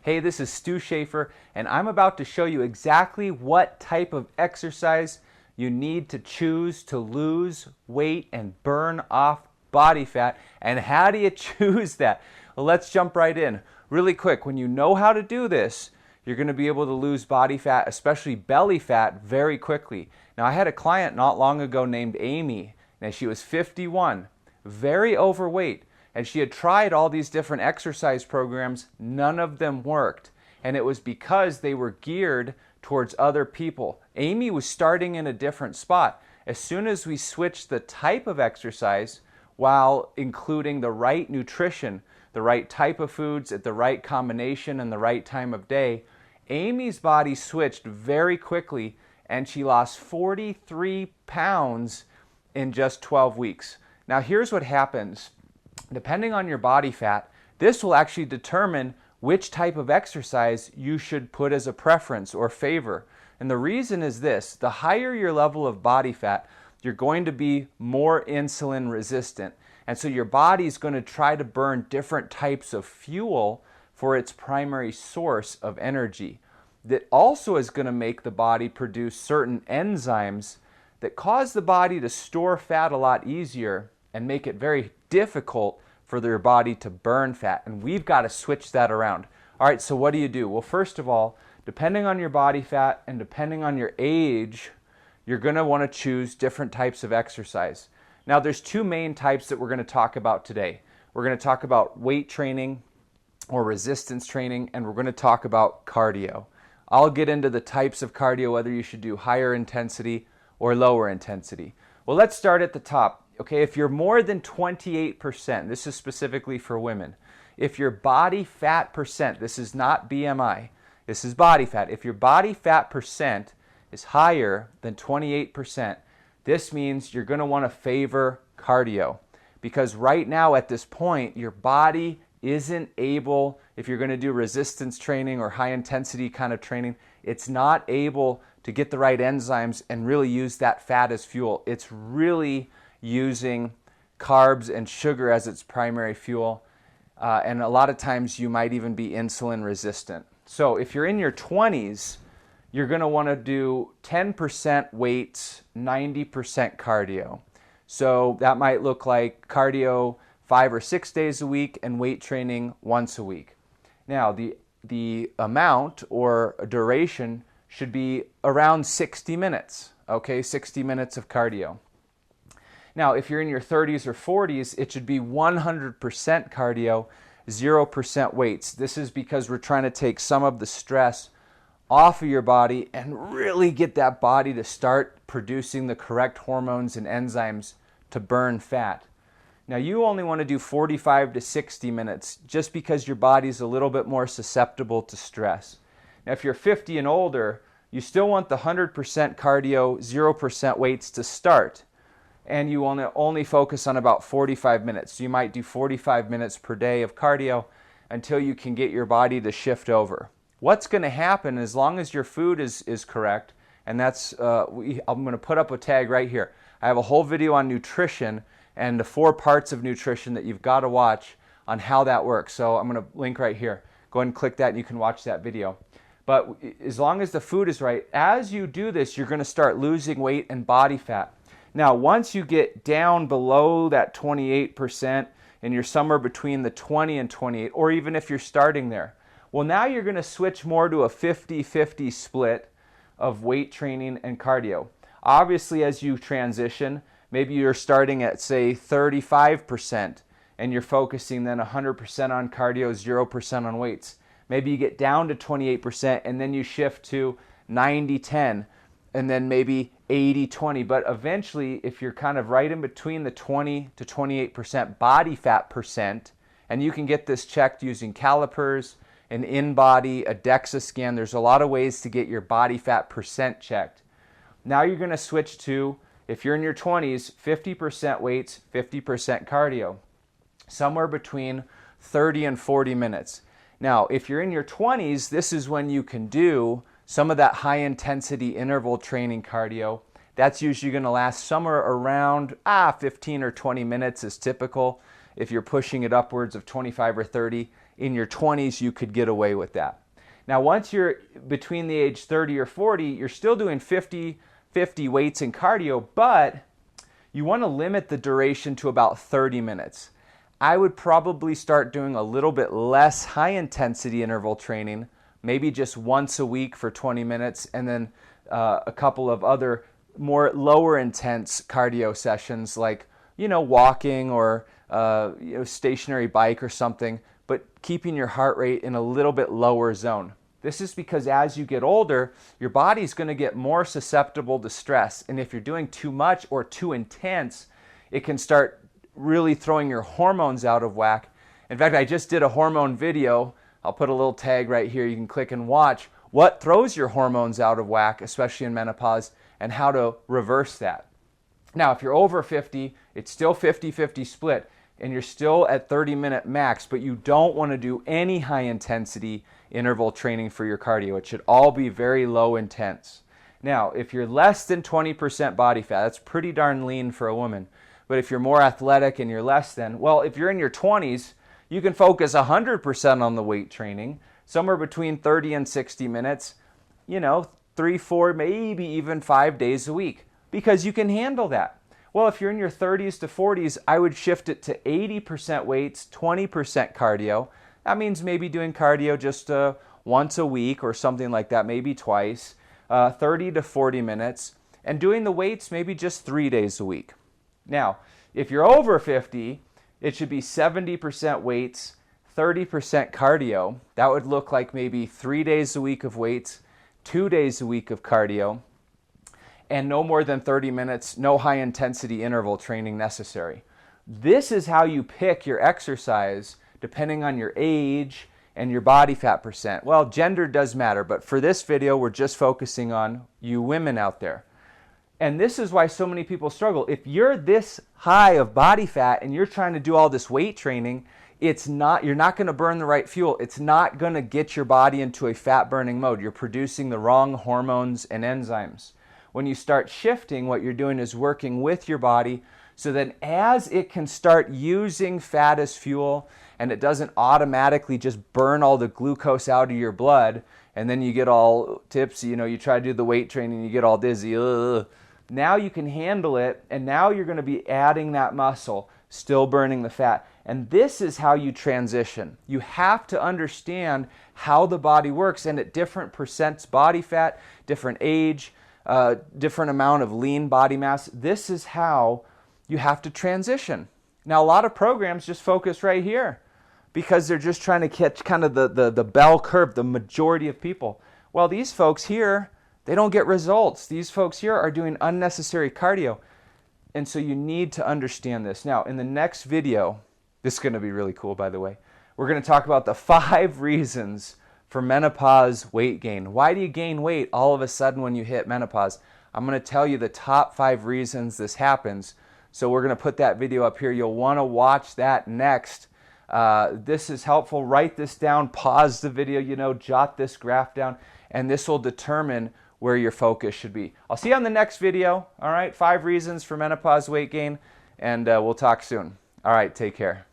Hey, this is Stu Schaefer, and I'm about to show you exactly what type of exercise you need to choose to lose weight and burn off body fat. And how do you choose that? Well, let's jump right in. Really quick, when you know how to do this, you're going to be able to lose body fat, especially belly fat, very quickly. Now, I had a client not long ago named Amy. Now, she was 51, very overweight, and she had tried all these different exercise programs. None of them worked, and it was because they were geared towards other people. Amy was starting in a different spot. As soon as we switched the type of exercise while including the right nutrition, the right type of foods at the right combination and the right time of day, Amy's body switched very quickly, and she lost 43 pounds in just 12 weeks. Now, here's what happens. Depending on your body fat, this will actually determine which type of exercise you should put as a preference or favor. And the reason is this: the higher your level of body fat, you're going to be more insulin resistant. And so your body's going to try to burn different types of fuel for its primary source of energy. That also is going to make the body produce certain enzymes that cause the body to store fat a lot easier and make it very difficult for their body to burn fat. And we've got to switch that around. All right, so what do? Well, first of all, depending on your body fat and depending on your age, you're going to want to choose different types of exercise. Now, there's two main types that we're going to talk about today. We're going to talk about weight training or resistance training, and we're going to talk about cardio. I'll get into the types of cardio, whether you should do higher intensity or lower intensity. Well, let's start at the top. Okay, if you're more than 28%, this is specifically for women. If your body fat percent, this is not BMI, this is body fat. If your body fat percent is higher than 28%, this means you're going to want to favor cardio. Because right now at this point, your body isn't able, if you're going to do resistance training or high intensity kind of training, it's not able to get the right enzymes and really use that fat as fuel. It's really using carbs and sugar as its primary fuel. And a lot of times you might even be insulin resistant. So if you're in your 20s, you're going to want to do 10% weights, 90% cardio. So that might look like cardio 5 or 6 days a week and weight training once a week. Now, the amount or duration should be around 60 minutes, okay? 60 minutes of cardio. Now, if you're in your 30s or 40s, it should be 100% cardio, 0% weights. This is because we're trying to take some of the stress off of your body and really get that body to start producing the correct hormones and enzymes to burn fat. Now, you only want to do 45 to 60 minutes just because your body's a little bit more susceptible to stress. Now, if you're 50 and older, you still want the 100% cardio, 0% weights to start. And you want to only focus on about 45 minutes. So you might do 45 minutes per day of cardio until you can get your body to shift over. What's going to happen as long as your food is correct, and that's, I'm going to put up a tag right here. I have a whole video on nutrition and the 4 parts of nutrition that you've got to watch on how that works. So I'm going to link right here. Go ahead and click that and you can watch that video. But as long as the food is right, as you do this, you're going to start losing weight and body fat. Now, once you get down below that 28% and you're somewhere between the 20 and 28, or even if you're starting there, well, now you're going to switch more to a 50-50 split of weight training and cardio. Obviously, as you transition, maybe you're starting at, say, 35% and you're focusing then 100% on cardio, 0% on weights. Maybe you get down to 28% and then you shift to 90-10 and then maybe 80-20. But eventually, if you're kind of right in between the 20 to 28% body fat percent, and you can get this checked using calipers, an in-body, a DEXA scan. There's a lot of ways to get your body fat percent checked. Now you're going to switch to, if you're in your 20s, 50% weights, 50% cardio, somewhere between 30 and 40 minutes. Now, if you're in your 20s, this is when you can do some of that high-intensity interval training cardio. That's usually going to last somewhere around 15 or 20 minutes is typical. If you're pushing it upwards of 25 or 30, in your 20s you could get away with that. Now, once you're between the age 30 or 40, you're still doing 50-50 weights and cardio, but you want to limit the duration to about 30 minutes. I would probably start doing a little bit less high-intensity interval training, maybe just once a week for 20 minutes, and then a couple of other more lower intense cardio sessions like, walking or stationary bike or something, but keeping your heart rate in a little bit lower zone. This is because as you get older, your body's going to get more susceptible to stress. And if you're doing too much or too intense, it can start really throwing your hormones out of whack. In fact, I just did a hormone video. I'll put a little tag right here. You can click and watch what throws your hormones out of whack, especially in menopause, and how to reverse that. Now, if you're over 50, it's still 50-50 split, and you're still at 30-minute max, but you don't want to do any high-intensity interval training for your cardio. It should all be very low intense. Now, if you're less than 20% body fat, that's pretty darn lean for a woman. But if you're more athletic and you're less than, well, if you're in your 20s, you can focus 100% on the weight training, somewhere between 30 and 60 minutes, 3, 4, maybe even 5 days a week, because you can handle that. Well, if you're in your 30s to 40s, I would shift it to 80% weights, 20% cardio. That means maybe doing cardio just once a week or something like that, maybe twice, 30 to 40 minutes, and doing the weights maybe just 3 days a week. Now, if you're over 50, it should be 70% weights, 30% cardio. That would look like maybe 3 days a week of weights, 2 days a week of cardio, and no more than 30 minutes, no high intensity interval training necessary. This is how you pick your exercise depending on your age and your body fat percent. Well, gender does matter, but for this video, we're just focusing on you women out there. And this is why so many people struggle. If you're this high of body fat and you're trying to do all this weight training, you're not going to burn the right fuel. It's not going to get your body into a fat burning mode. You're producing the wrong hormones and enzymes. When you start shifting, what you're doing is working with your body so that as it can start using fat as fuel and it doesn't automatically just burn all the glucose out of your blood and then you get all tipsy, you try to do the weight training, you get all dizzy. Ugh. Now you can handle it, and now you're going to be adding that muscle, still burning the fat. And this is how you transition. You have to understand how the body works, and at different percents body fat, different age, different amount of lean body mass, this is how you have to transition. Now, a lot of programs just focus right here because they're just trying to catch kind of the bell curve, the majority of people. Well, these folks here, they don't get results. These folks here are doing unnecessary cardio. And so you need to understand this. Now, in the next video, this is going to be really cool, by the way, we're going to talk about the 5 reasons for menopause weight gain. Why do you gain weight all of a sudden when you hit menopause? I'm going to tell you the top 5 reasons this happens. So we're going to put that video up here. You'll want to watch that next. This is helpful. Write this down, pause the video, jot this graph down, and this will determine where your focus should be. I'll see you on the next video. All right, 5 reasons for menopause weight gain, and we'll talk soon. All right, take care.